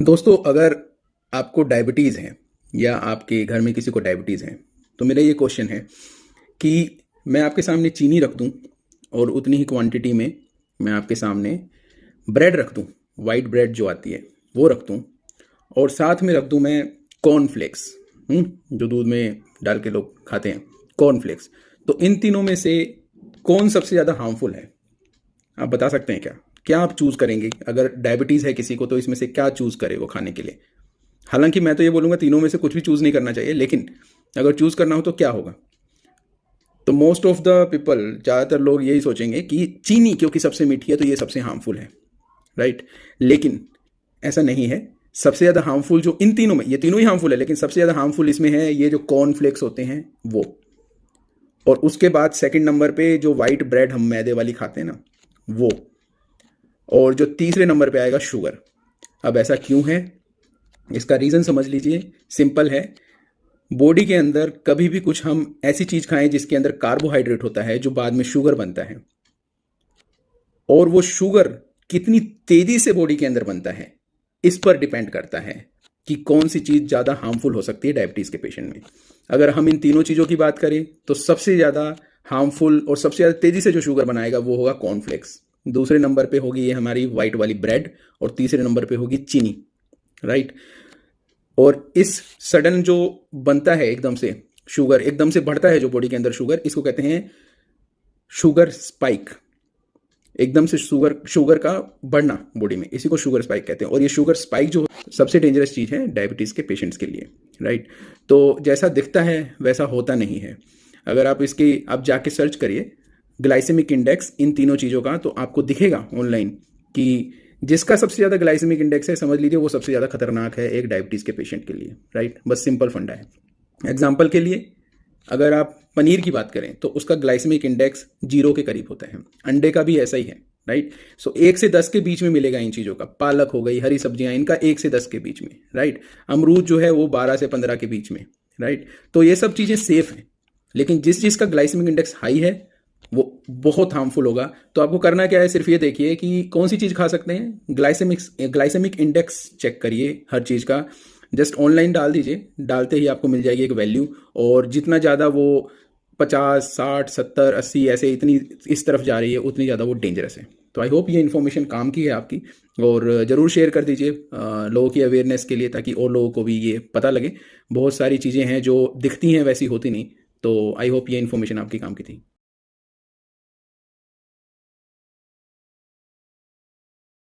दोस्तों, अगर आपको डायबिटीज़ है या आपके घर में किसी को डायबिटीज़ है, तो मेरा ये क्वेश्चन है कि मैं आपके सामने चीनी रख दूं और उतनी ही क्वांटिटी में मैं आपके सामने ब्रेड रख दूं, वाइट ब्रेड जो आती है वो रख दूं, और साथ में रख दूं मैं कॉर्नफ्लेक्स, जो दूध में डाल के लोग खाते हैं, कॉर्नफ्लेक्स। तो इन तीनों में से कौन सबसे ज़्यादा हार्मफुल है? आप बता सकते हैं क्या? क्या आप चूज़ करेंगे? अगर डायबिटीज़ है किसी को तो इसमें से क्या चूज़ करे वो खाने के लिए? हालांकि मैं तो ये बोलूँगा तीनों में से कुछ भी चूज़ नहीं करना चाहिए, लेकिन अगर चूज़ करना हो तो क्या होगा? तो मोस्ट ऑफ द पीपल, ज़्यादातर लोग यही सोचेंगे कि चीनी क्योंकि सबसे मीठी है तो ये सबसे हार्मफुल है, राइट? लेकिन ऐसा नहीं है। सबसे ज़्यादा हार्मफुल जो इन तीनों में, ये तीनों ही हार्मफुल है, लेकिन सबसे ज़्यादा हार्मफुल इसमें है ये जो कॉर्नफ्लेक्स होते हैं वो। और उसके बाद सेकंड नंबर पे जो वाइट ब्रेड हम मैदे वाली खाते हैं ना, वो। और जो तीसरे नंबर पे आएगा शुगर। अब ऐसा क्यों है? इसका रीज़न समझ लीजिए, सिंपल है। बॉडी के अंदर कभी भी कुछ हम ऐसी चीज़ खाएं जिसके अंदर कार्बोहाइड्रेट होता है जो बाद में शुगर बनता है, और वो शुगर कितनी तेज़ी से बॉडी के अंदर बनता है, इस पर डिपेंड करता है कि कौन सी चीज़ ज़्यादा हार्मफुल हो सकती है डायबिटीज़ के पेशेंट में। अगर हम इन तीनों चीज़ों की बात करें तो सबसे ज़्यादा हार्मफुल और सबसे ज़्यादा तेज़ी से जो शुगर बनाएगा वो होगा कॉर्नफ्लेक्स। दूसरे नंबर पे होगी ये हमारी वाइट वाली ब्रेड, और तीसरे नंबर पे होगी चीनी, राइट? और इस सडन जो बनता है एकदम से, शुगर एकदम से बढ़ता है जो बॉडी के अंदर शुगर, इसको कहते हैं शुगर स्पाइक। एकदम से शुगर शुगर का बढ़ना बॉडी में, इसी को शुगर स्पाइक कहते हैं। और ये शुगर स्पाइक जो सबसे डेंजरस चीज़ है डायबिटीज़ के पेशेंट्स के लिए, राइट? तो जैसा दिखता है वैसा होता नहीं है। अगर आप इसकी आप जाके सर्च करिए ग्लाइसेमिक इंडेक्स इन तीनों चीज़ों का, तो आपको दिखेगा ऑनलाइन कि जिसका सबसे ज़्यादा ग्लाइसेमिक इंडेक्स है, समझ लीजिए वो सबसे ज़्यादा खतरनाक है एक डायबिटीज़ के पेशेंट के लिए, राइट? बस सिंपल फंडा है। एग्जाम्पल के लिए, अगर आप पनीर की बात करें तो उसका ग्लाइसेमिक इंडेक्स 0 के करीब होता है। अंडे का भी ऐसा ही है, राइट? सो 1 से 10 के बीच में मिलेगा इन चीज़ों का। पालक हो गई, हरी सब्जियां, इनका 1 से 10 के बीच में, राइट? अमरूद जो है वो 12 से 15 के बीच में, राइट? तो ये सब चीज़ें सेफ हैं। लेकिन जिस चीज़ का ग्लाइसेमिक इंडेक्स हाई है वो बहुत हार्मफुल होगा। तो आपको करना क्या है, सिर्फ ये देखिए कि कौन सी चीज़ खा सकते हैं। ग्लाइसेमिक इंडेक्स चेक करिए हर चीज़ का। जस्ट ऑनलाइन डाल दीजिए, डालते ही आपको मिल जाएगी एक वैल्यू। और जितना ज़्यादा वो 50, 60, 70, 80 ऐसे इतनी इस तरफ जा रही है, उतनी ज़्यादा वो डेंजरस है। तो आई होप ये इन्फॉर्मेशन काम की है आपकी, और ज़रूर शेयर कर दीजिए लोगों की अवेयरनेस के लिए, ताकि और लोगों को भी ये पता लगे। बहुत सारी चीज़ें हैं जो दिखती हैं वैसी होती नहीं। तो आई होप ये इन्फॉर्मेशन आपकी काम की थी।